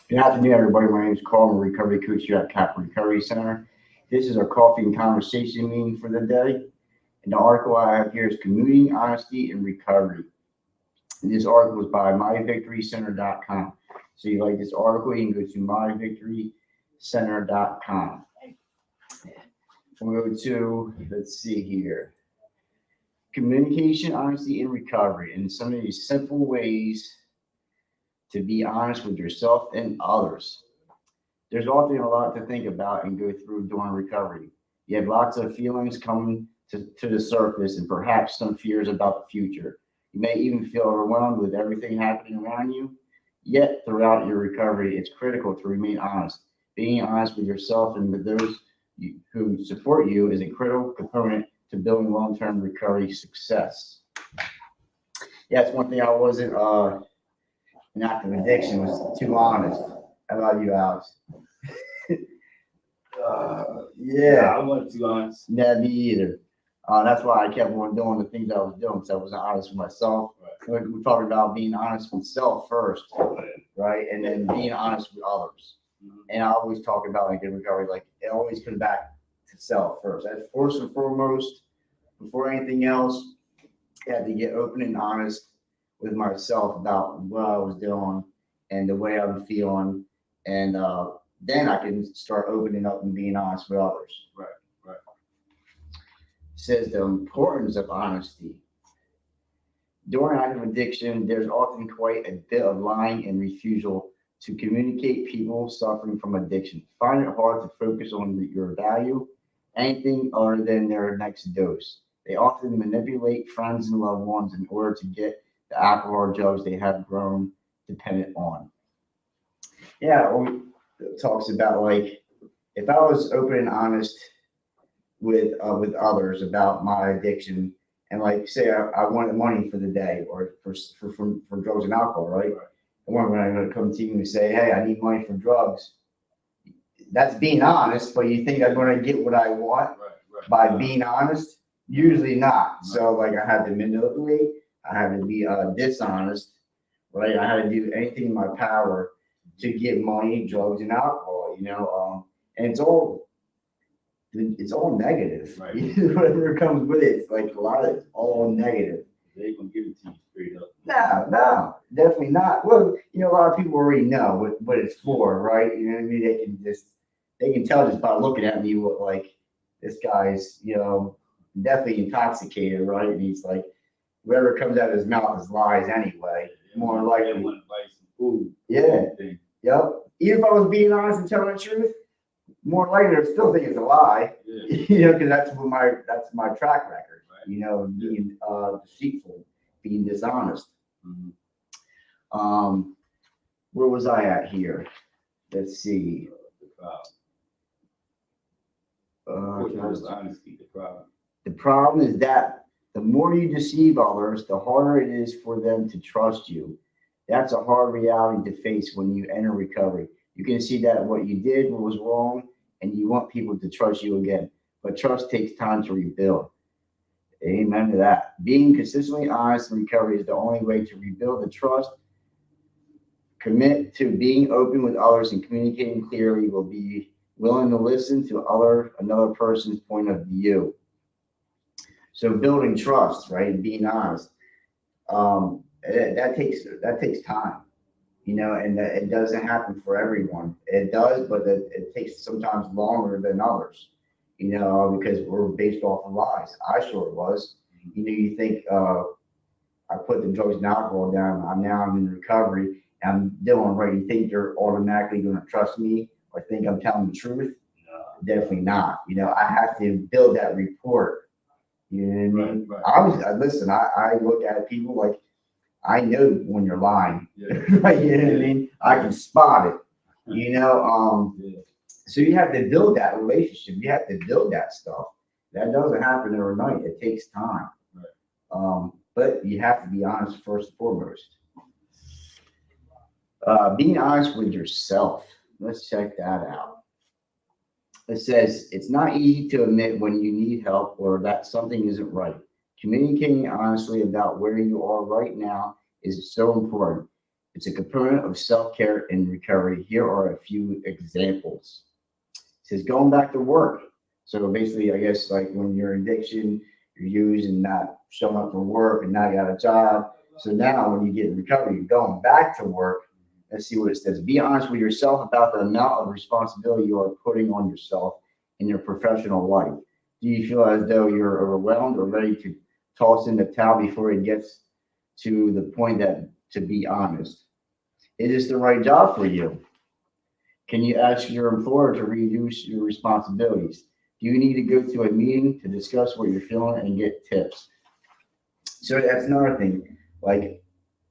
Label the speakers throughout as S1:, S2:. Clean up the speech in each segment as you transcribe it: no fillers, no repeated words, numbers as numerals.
S1: Good afternoon, everybody. My name is Carl. I'm a recovery coach here at Kappa Recovery Center. This is our coffee and conversation meeting for the day. And the article I have here is Commuting, Honesty, and Recovery. And this article is by myvictorycenter.com. So you like this article, you can go to myvictorycenter.com. We'll go to, let's see here, communication, honesty, and recovery. And some of these simple ways to be honest with yourself and others. There's often a lot to think about and go through during recovery. You have lots of feelings coming to the surface and perhaps some fears about the future. You may even feel overwhelmed with everything happening around you. Yet, throughout your recovery, it's critical to remain honest. Being honest with yourself and with those who support you is a critical component to building long term recovery success. Yeah, it's one thing I wasn't an active addiction was too honest. How about you, Alex? Yeah,
S2: I wasn't too honest.
S1: never me either. That's why I kept on doing the things I was doing because I wasn't honest with myself. We're talking about being honest with self first, right? And then being honest with others. And I always talk about like in recovery, like it always comes back to self first. That's first and foremost, before anything else, I had to get open and honest with myself about what I was doing and the way I'm feeling. And then I can start opening up and being honest with others.
S2: Right, right.
S1: Says the importance of honesty. During active addiction, there's often quite a bit of lying and refusal to communicate. People suffering from addiction find it hard to focus on your value, anything other than their next dose. They often manipulate friends and loved ones in order to get the alcohol or drugs they have grown dependent on. Yeah, it talks about like if I was open and honest with others about my addiction, and like say I wanted money for the day or for drugs and alcohol, right? And when I'm going to come to you and say, hey, I need money for drugs, that's being honest. But you think I'm going to get what I want by being honest? Usually not. So like I had to manipulate. I had to be dishonest, right? I had to do anything in my power to get money, drugs, and alcohol. And it's all negative.
S2: Right.
S1: Whatever comes with it, it's like a lot of it's all negative.
S2: They ain't gonna give it to you straight up.
S1: No, definitely not. Well, a lot of people already know what it's for, right? You know what I mean? They can tell just by looking at me what like this guy's, definitely intoxicated, right? And he's like, whatever comes out of his mouth is lies anyway. More likely.
S2: They want to buy some food.
S1: Yeah. Yep. Even if I was being honest and telling the truth, more likely I still think it's a lie.
S2: Yeah.
S1: Because that's my track record.
S2: Right.
S1: Being deceitful, being dishonest.
S2: Mm-hmm.
S1: Where was I at here? Let's see.
S2: The problem.
S1: Uh,
S2: Was honesty the problem?
S1: the problem is that the more you deceive others, the harder it is for them to trust you. That's a hard reality to face when you enter recovery. You can see that what you did was wrong and you want people to trust you again. But trust takes time to rebuild. Amen to that. Being consistently honest in recovery is the only way to rebuild the trust. Commit to being open with others and communicating clearly. Will be willing to listen to another person's point of view. So building trust, right, and being honest, that takes time, and it doesn't happen for everyone. It does, but it takes sometimes longer than others, because we're based off of lies. I sure was. You think I put the drugs and alcohol down. I'm in recovery. I'm doing right. You think you're automatically going to trust me or think I'm telling the truth?
S2: No.
S1: Definitely not. I have to build that rapport. You know what I mean?
S2: Right.
S1: Listen, I look at people like I know when you're lying.
S2: Yeah.
S1: Right? You know what I mean? I can spot it.
S2: Yeah.
S1: So you have to build that relationship. You have to build that stuff. That doesn't happen overnight. It takes time.
S2: Right.
S1: But you have to be honest first and foremost. Being honest with yourself. Let's check that out. It says it's not easy to admit when you need help or that something isn't right. Communicating honestly about where you are right now is so important. It's a component of self-care and recovery. Here are a few examples. It says going back to work. So basically, I guess like when you're in addiction, you're using, not showing up for work and not got a job. So now when you get in recovery, you're going back to work. Let's see what it says. Be honest with yourself about the amount of responsibility you are putting on yourself in your professional life. Do you feel as though you're overwhelmed or ready to toss in the towel before it gets to the point that to be honest? Is this the right job for you? Can you ask your employer to reduce your responsibilities? Do you need to go to a meeting to discuss what you're feeling and get tips? So that's another thing. Like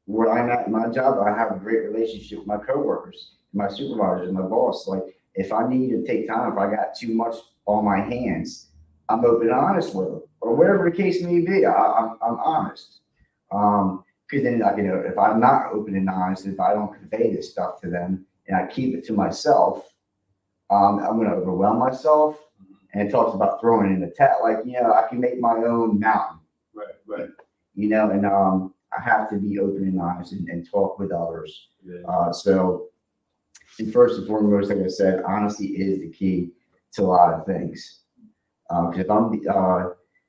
S1: where I'm at in my job, I have a great relationship with my coworkers, my supervisors, my boss. Like if I need to take time, if I got too much on my hands, I'm open and honest with them, or whatever the case may be. I'm honest. Because then, like, if I'm not open and honest, if I don't convey this stuff to them and I keep it to myself, I'm going to overwhelm myself. And it talks about throwing in the towel. Like, I can make my own mountain.
S2: Right.
S1: And I have to be open and honest and talk with others.
S2: Yeah.
S1: So, and first and foremost, like I said, honesty is the key to a lot of things. Because if I'm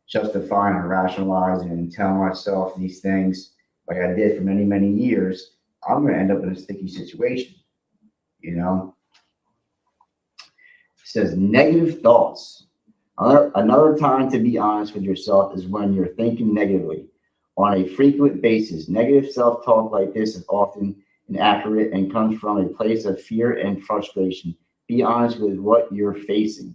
S1: justifying or rationalizing and telling myself these things like I did for many, many years, I'm going to end up in a sticky situation. It says negative thoughts. Another time to be honest with yourself is when you're thinking negatively on a frequent basis. Negative self-talk like this is often inaccurate and comes from a place of fear and frustration. Be honest with what you're facing.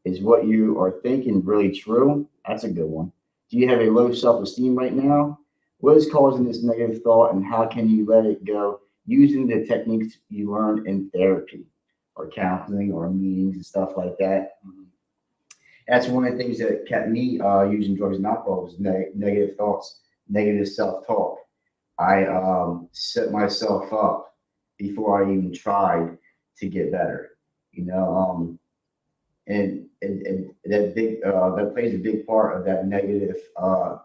S1: Is what you are thinking really true? That's a good one. Do you have a low self-esteem right now? What is causing this negative thought and how can you let it go using the techniques you learned in therapy or counseling or meetings and stuff like that? That's one of the things that kept me using drugs and alcohol was negative thoughts, negative self-talk. I set myself up before I even tried to get better, and that plays a big part of that negative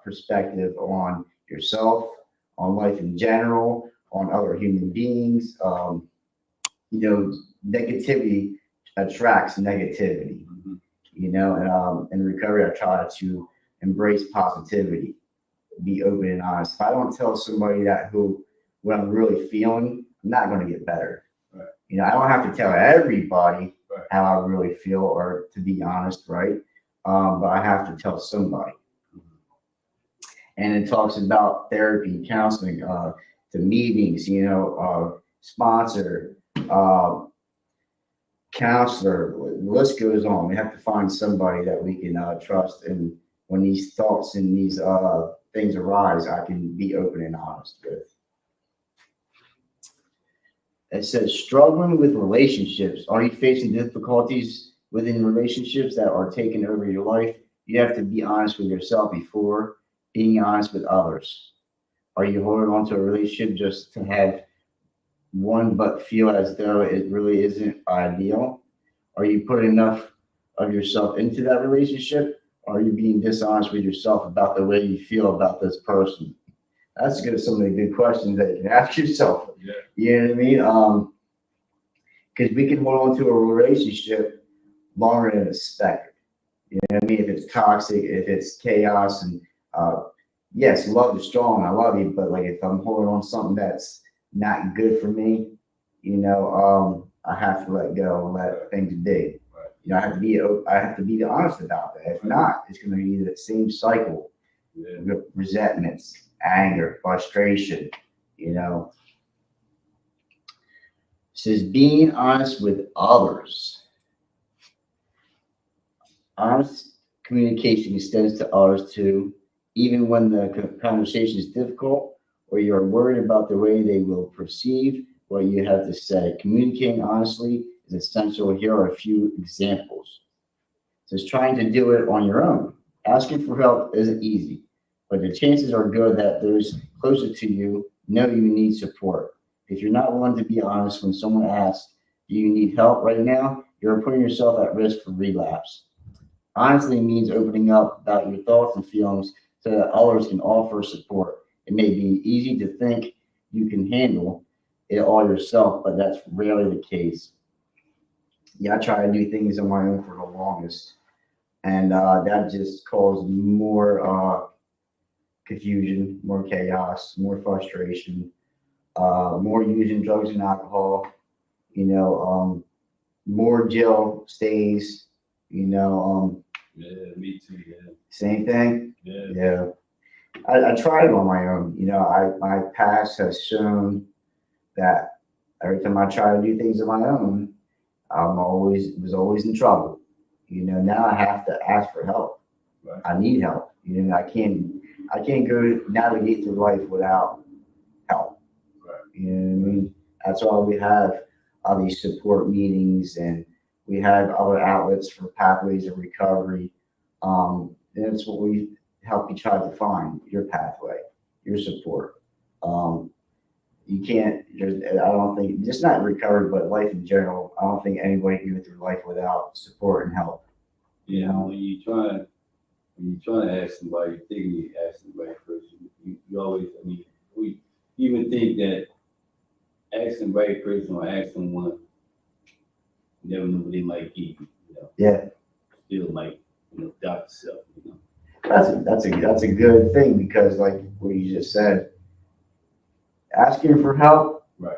S1: perspective on yourself, on life in general, on other human beings. Negativity attracts negativity. And in recovery, I try to embrace positivity, be open and honest. If I don't tell somebody what I'm really feeling, I'm not going to get better.
S2: Right.
S1: I don't have to tell everybody
S2: Right.
S1: how I really feel or to be honest, right? But I have to tell somebody. And it talks about therapy, counseling, the meetings, sponsor, counselor, the list goes on. We have to find somebody that we can trust. And when these thoughts and these things arise, I can be open and honest with. It says, struggling with relationships. Are you facing difficulties within relationships that are taking over your life? You have to be honest with yourself before being honest with others. Are you holding on to a relationship just to have one but feel as though it really isn't ideal? Are you putting enough of yourself into that relationship? Or are you being dishonest with yourself about the way you feel about this person? That's some of the good questions that you can ask yourself.
S2: Yeah.
S1: You know what I mean? Because we can hold on to a relationship longer than expected. You know what I mean? If it's toxic, if it's chaos, and yes, love is strong. I love you, but like if I'm holding on to something that's not good for me, I have to let go and let things be.
S2: Right.
S1: I have to be honest about that. If not, it's going to be the same cycle.
S2: Yeah.
S1: Resentments, anger, frustration. It says being honest with others. Honest communication extends to others too, even when the conversation is difficult or you're worried about the way they will perceive what you have to say. Communicating honestly is essential. Here are a few examples. It says trying to do it on your own. Asking for help isn't easy, but the chances are good that those closer to you know you need support. If you're not willing to be honest when someone asks, do you need help right now? You're putting yourself at risk for relapse. Honestly means opening up about your thoughts and feelings so that others can offer support. It may be easy to think you can handle it all yourself, but that's rarely the case. Yeah, I try to do things on my own for the longest, and that just caused more confusion, more chaos, more frustration, more using drugs and alcohol. You know, more jail stays. You know,
S2: Yeah, me too. Yeah,
S1: same thing.
S2: yeah,
S1: Yeah, I tried it on my own. You know, my past has shown that every time I try to do things on my own, was always in trouble. You know, now I have to ask for help.
S2: right,
S1: I need help. You know, I can't go navigate through life without help.
S2: right.
S1: You know what I mean? That's why we have all these support meetings, and we have other outlets for pathways of recovery. And that's what we help you try to find your pathway, your support. Um, you can't, I don't think, just not recovery, but life in general. I don't think anybody can go through life without support and help.
S2: Yeah, when you try to ask somebody, thinking you asking the right person, you always, I mean, we even think that asking the right person or asking someone, you never know what they might give you, you know,
S1: Yeah,
S2: still might, doubt yourself, you know.
S1: that's a good thing because, like what you just said, asking for help.
S2: Right.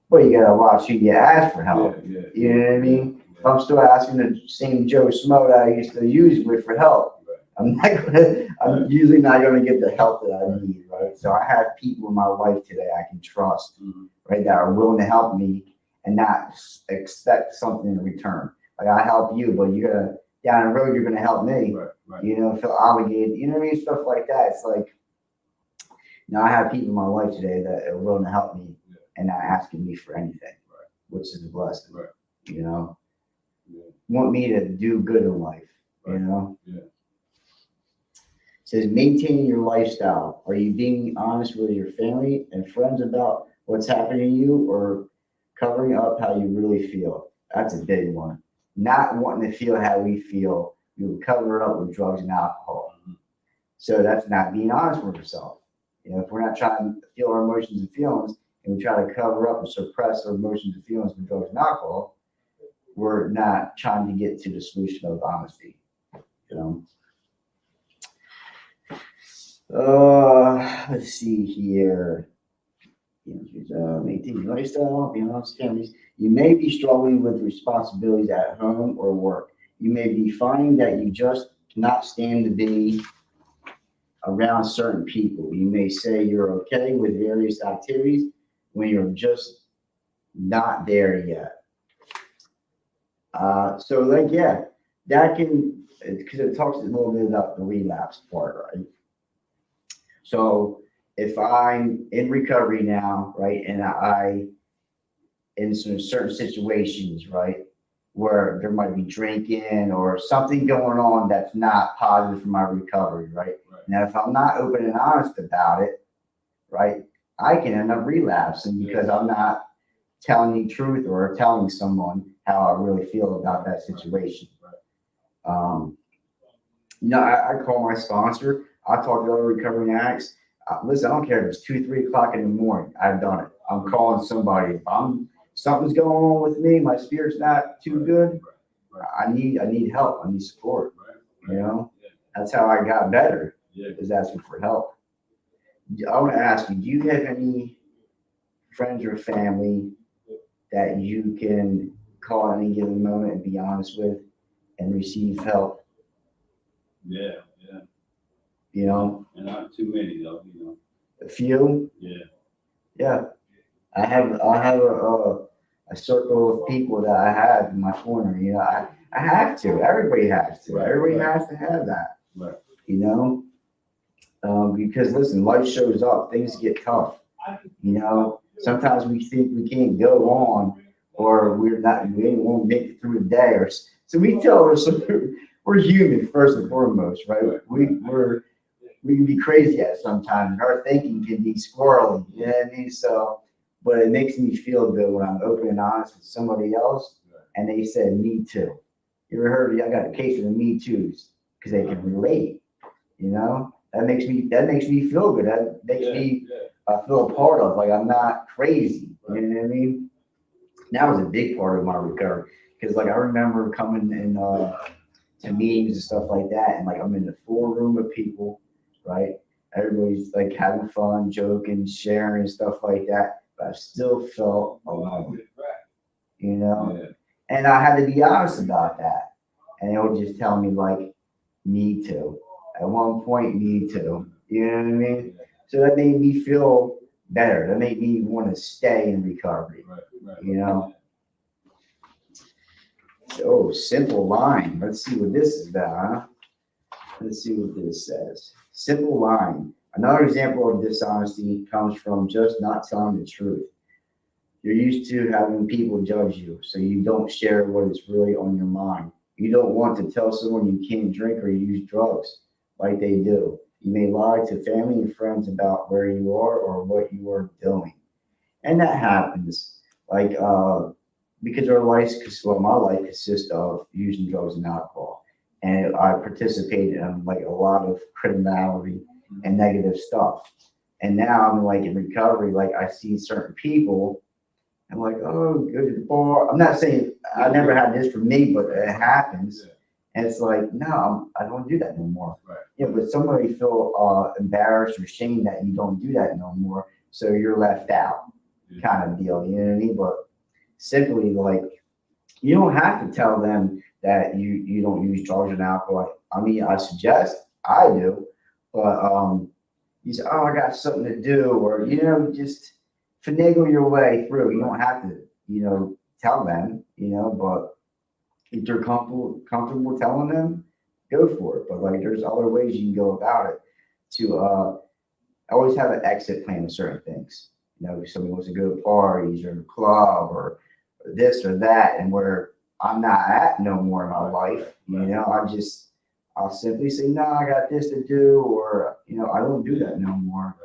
S1: Well, you gotta watch who you ask for help.
S2: Yeah, yeah.
S1: You know what I mean? If
S2: Yeah,
S1: I'm still asking the same Joe Smo that I used to use with for help,
S2: right,
S1: I'm usually not gonna get the help that I need, right? So I have people in my life today I can trust,
S2: mhm,
S1: right, that are willing to help me and not expect something in return. Like I help you, but you're gonna down the road you're gonna help me.
S2: right, right,
S1: You know, feel obligated. You know what I mean? Stuff like that. It's like, you know, I have people in my life today that are willing to help me
S2: yeah,
S1: and not asking me for anything,
S2: right,
S1: which is a blessing.
S2: right,
S1: You know,
S2: yeah,
S1: want me to do good in life. You
S2: right,
S1: know,
S2: yeah,
S1: says maintaining your lifestyle. Are you being honest with your family and friends about what's happening to you, or covering up how you really feel? That's a big one. Not wanting to feel how we feel, we would cover it up with drugs and alcohol.
S2: mhm,
S1: So that's not being honest with yourself. You know, if we're not trying to feel our emotions and feelings, and we try to cover up and suppress our emotions and feelings with drugs and alcohol, we're not trying to get to the solution of honesty. You know. Let's see here. Maintain your lifestyle, being honest with families. You may be struggling with responsibilities at home or work. You may be finding that you just cannot stand to be around certain people. You may say you're okay with various activities when you're just not there yet. So like, yeah, that can, because it talks a little bit about the relapse part, right? So if I'm in recovery now, right, and in some certain situations, right, where there might be drinking or something going on that's not positive for my recovery, right?
S2: right,
S1: Now, if I'm not open and honest about it, right, I can end up relapsing because I'm not telling the truth or telling someone how I really feel about that situation.
S2: right,
S1: Um, you know, I call my sponsor. I talk to other recovering addicts. Listen, I don't care if it's 2, 3 o'clock in the morning. I've done it. I'm calling somebody. If something's going on with me, my spirit's not too good.
S2: right,
S1: I need help. I need support.
S2: right,
S1: You know,
S2: yeah,
S1: that's how I got better.
S2: yeah.
S1: Is asking for help. I want to ask you: do you have any friends or family that you can call at any given moment and be honest with and receive help?
S2: Yeah, yeah.
S1: You know,
S2: And not too many though,
S1: a few.
S2: Yeah,
S1: Yeah, I have a circle of people that I have in my corner. You know, I have to. Everybody has to.
S2: Right,
S1: Everybody
S2: right.
S1: has to have that.
S2: right,
S1: You know, because listen, life shows up. Things get tough. You know, sometimes we think we can't go on, or we won't make it through the day, so we tell ourselves we're human first and foremost, right? We can be crazy at sometimes, and our thinking can be squirrely. You know what I mean? So, but it makes me feel good when I'm open and honest with somebody else, and they said me too. You ever heard? I got a case of the me too's because they can relate. You know, that makes me feel good. That makes
S2: yeah,
S1: me
S2: yeah,
S1: feel a part of. Like I'm not crazy. You know what I mean? That was a big part of my recovery because, like, I remember coming in to meetings and stuff like that, and like I'm in the full room of people, right? Everybody's like having fun, joking, sharing, and stuff like that. But I still felt alone, you know.
S2: Yeah.
S1: And I had to be honest about that. And they would just tell me like, me too. At one point, me too. You know what I mean? So that made me feel better. That made me want to stay in recovery.
S2: Right.
S1: You know. Oh, simple line. Let's see what this is about, huh? Let's see what this says. Simple line. Another example of dishonesty comes from just not telling the truth. You're used to having people judge you, so you don't share what is really on your mind. You don't want to tell someone you can't drink or use drugs like they do. You may lie to family and friends about where you are or what you are doing. And that happens. Like, because our lives, well, my life consists of using drugs and alcohol. And I participated in like a lot of criminality and negative stuff. And now I'm like in recovery, like I see certain people I'm like, oh, go to the bar. I'm not saying I never had this for me, but it happens. And it's like, no, I don't do that no more.
S2: Right.
S1: Yeah, but somebody feel embarrassed or ashamed that you don't do that no more, so you're left out, kind of deal. You know what I mean? But simply like, you don't have to tell them that you don't use drugs and alcohol. I mean, I suggest I do, but you say, oh, I got something to do, or just finagle your way through. You don't have to, tell them, but if they're comfortable telling them, go for it. But like, there's other ways you can go about it to always have an exit plan with certain things. If somebody wants to go to parties or a club or this or that, and where I'm not at no more in my life, I'll simply say, no, I got this to do, or, I don't do that no more,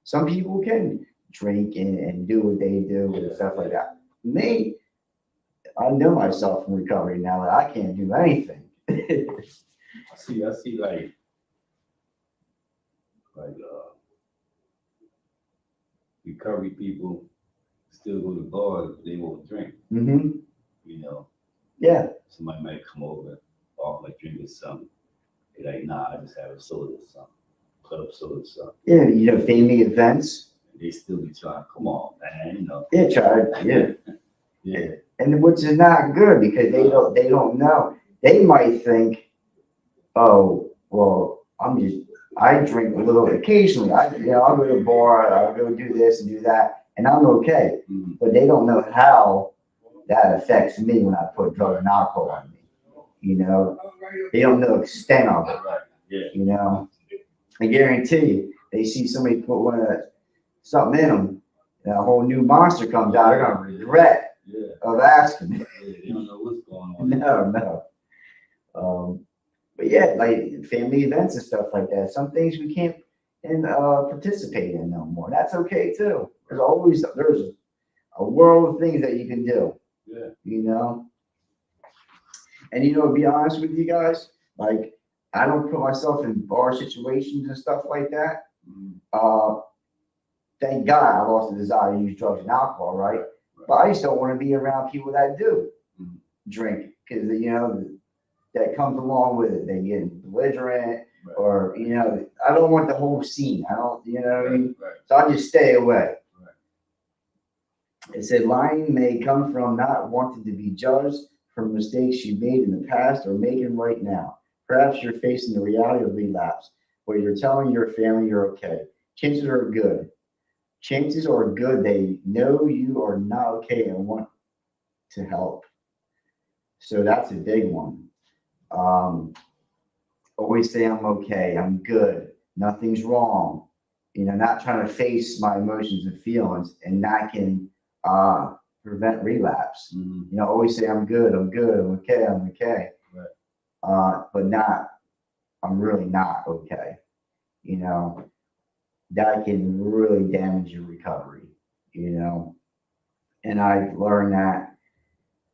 S1: Some people can drink and do what they do and stuff like that. Me, I know myself from recovery now that I can't do anything.
S2: I see like recovery people still go to bars, but they won't drink.
S1: Mm-hmm. Yeah.
S2: Somebody might come over, offer a drink or something. They're like, nah, I just have a soda or something. Club soda or something.
S1: Yeah, family events.
S2: They still be trying, come on, man,
S1: Yeah, try. Yeah.
S2: Yeah.
S1: And which is not good because they don't know. They might think, oh, well, I drink a little occasionally. I'll go to the bar, I'll go do this and do that, and I'm okay.
S2: Mm-hmm.
S1: But they don't know how that affects me when I put drugs and alcohol on me. They don't know the extent of it.
S2: Right. Yeah.
S1: I guarantee you, they see somebody put something in them, and a whole new monster comes out. They're gonna regret of asking.
S2: Yeah, they don't know what's going on.
S1: No. But yeah, like family events and stuff like that. Some things we can't participate in no more. That's okay too. There's a world of things that you can do.
S2: Yeah.
S1: And to be honest with you guys, like I don't put myself in bar situations and stuff like that.
S2: Mm-hmm.
S1: Thank God I lost the desire to use drugs and alcohol, right? But I just don't want to be around people that do drink because that comes along with it. They get belligerent, or I don't want the whole scene. I don't, what I mean.
S2: Right.
S1: So I just stay away.
S2: Right.
S1: It said lying may come from not wanting to be judged for mistakes you made in the past or making right now. Perhaps you're facing the reality of relapse, where you're telling your family you're okay. Chances are good they know you are not okay and want to help. So that's a big one. Always say I'm okay, I'm good, nothing's wrong. Not trying to face my emotions and feelings, and that can prevent relapse.
S2: Mm-hmm.
S1: Always say I'm good, I'm okay.
S2: Right.
S1: But I'm really not okay. That can really damage your recovery. And I've learned that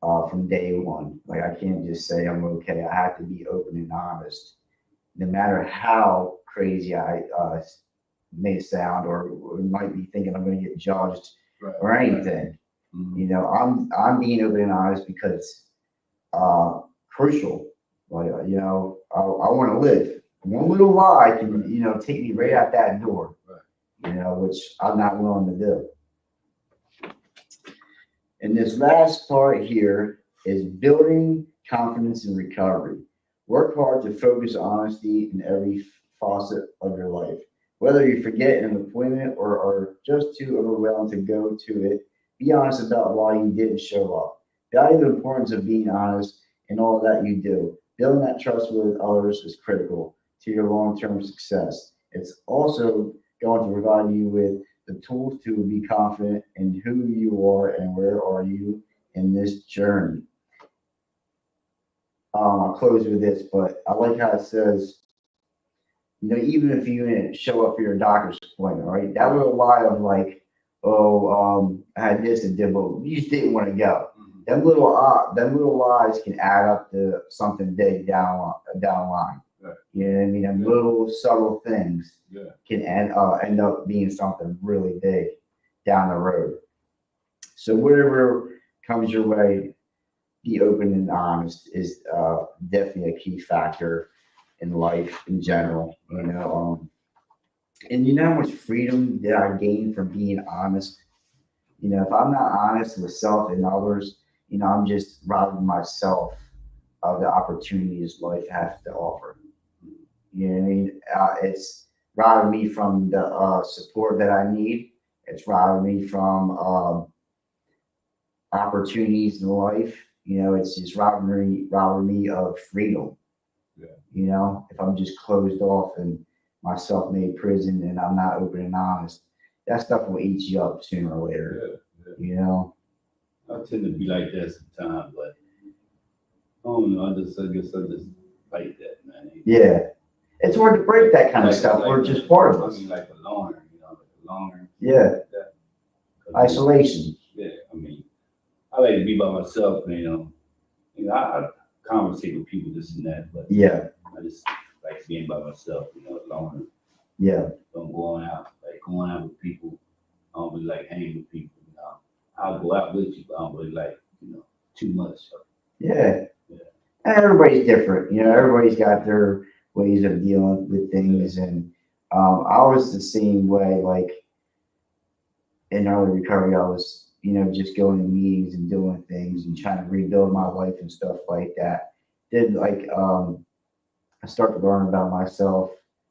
S1: from day one. Like I can't just say I'm okay. I have to be open and honest, no matter how crazy I may sound or might be thinking I'm going to get judged
S2: Right.
S1: or anything.
S2: Mhm.
S1: You know, I'm being open and honest because it's crucial. Like, you know, I want to live. One little lie can,
S2: Right.
S1: you know, take me right out that door.
S2: Right.
S1: You know, which I'm not willing to do. And this last part here is building confidence in recovery. Work hard to focus honesty in every facet of your life. Whether you forget an appointment or are just too overwhelmed to go to it, be honest about why you didn't show up. Value the importance of being honest in all that you do. Building that trust with others is critical to your long-term success. It's also going to provide you with the tools to be confident in who you are and where are you in this journey. I'll close with this, but I like how it says, you know, even if you didn't show up for your doctor's appointment, right? That little lie of like, oh, I had this and did, but you just didn't want to go.
S2: Mhm.
S1: Them little lies can add up to something big down the line.
S2: Right.
S1: You know what I mean? Them
S2: Yeah.
S1: little subtle things
S2: Yeah.
S1: can end up being something really big down the road. So whatever comes your way, be open and honest is definitely a key factor in life in general. You know, and you know how much freedom that I gain from being honest. You know, if I'm not honest with self and others, you know, I'm just robbing myself of the opportunities life has to offer. You know what I mean? It's robbing me from the support that I need. It's robbing me from opportunities in life. You know, it's just robbing me of freedom.
S2: Yeah.
S1: You know, if I'm just closed off in my self-made prison and I'm not open and honest, that stuff will eat you up sooner or later.
S2: Yeah. Yeah.
S1: You know?
S2: I tend to be like that sometimes, but I don't know. I guess I just like that, man.
S1: Yeah. It's hard to break that kind of stuff. We're just part of
S2: I
S1: us.
S2: mean, like a loner, you know, like a loner.
S1: Yeah.
S2: That,
S1: Isolation.
S2: Yeah, I mean, I like to be by myself, I conversate with people, this and that, but
S1: Yeah.
S2: I just like being by myself, you know, alone.
S1: Yeah.
S2: Don't go out, like going out with people. I don't really like hanging with people, you know. I'll go out with you, but I don't really like, you know, too much.
S1: Yeah.
S2: Yeah.
S1: And everybody's different. You know, everybody's got their ways of dealing with things. And I was the same way, like in early recovery, I was, you know, just going to meetings and doing things and trying to rebuild my life and stuff like that. Did like I started to learn about myself.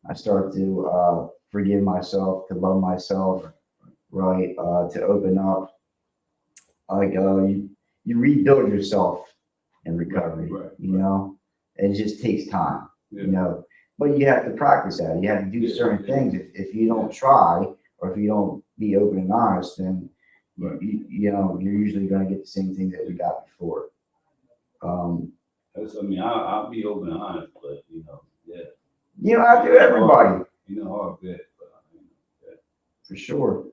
S1: I started to forgive myself, to love myself, right? To open up. Like you rebuild yourself in recovery.
S2: Right.
S1: You know, it just takes time.
S2: Yeah.
S1: You know, but you have to practice that. You have to do
S2: Yeah,
S1: certain
S2: yeah.
S1: things. If you don't try, or if you don't be open and honest, then
S2: Right.
S1: you know you're usually going to get the same thing that you got before.
S2: I'll be open and honest, but you know, yeah,
S1: You know, I do everybody
S2: you know, hard bit, but
S1: for sure.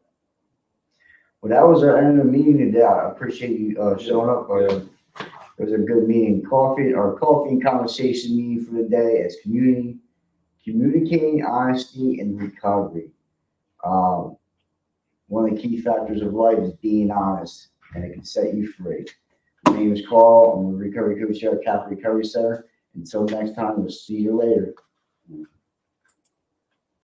S1: Well, that was our end of the meeting today. I appreciate you showing up. It was a good meeting. Coffee and conversation meeting for the day is communicating honesty and recovery. Um, One of the key factors of life is being honest, and it can set you free. My name is Carl. I'm a recovery coach here at Capital Recovery Center. Until next time, we'll see you later.